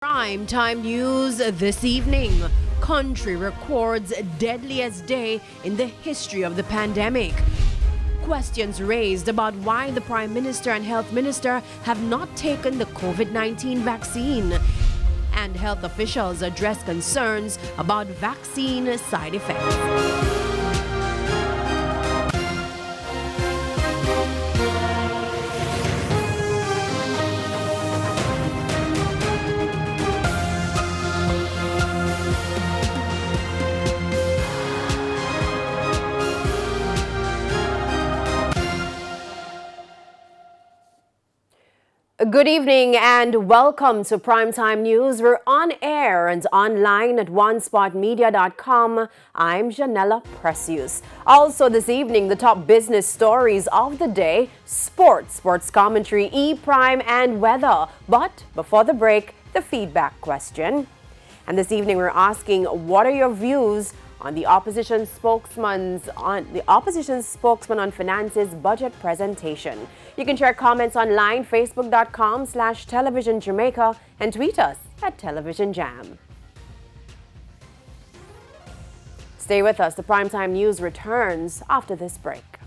Prime time news this evening. Country records deadliest day in the history of the pandemic. Questions raised about why the Prime Minister and Health Minister have not taken the COVID-19 vaccine. And health officials address concerns about vaccine side effects. Good evening and welcome to Primetime News. We're on air and online at onespotmedia.com. I'm Janella Precious. Also this evening, the top business stories of the day, sports commentary, E-Prime and weather. But before the break, the feedback question. And this evening we're asking, what are your views on the opposition spokesman on finance's budget presentation? You can share comments online, facebook.com/television Jamaica, and tweet us at Television Jam. Stay with us. The Primetime News returns after this break.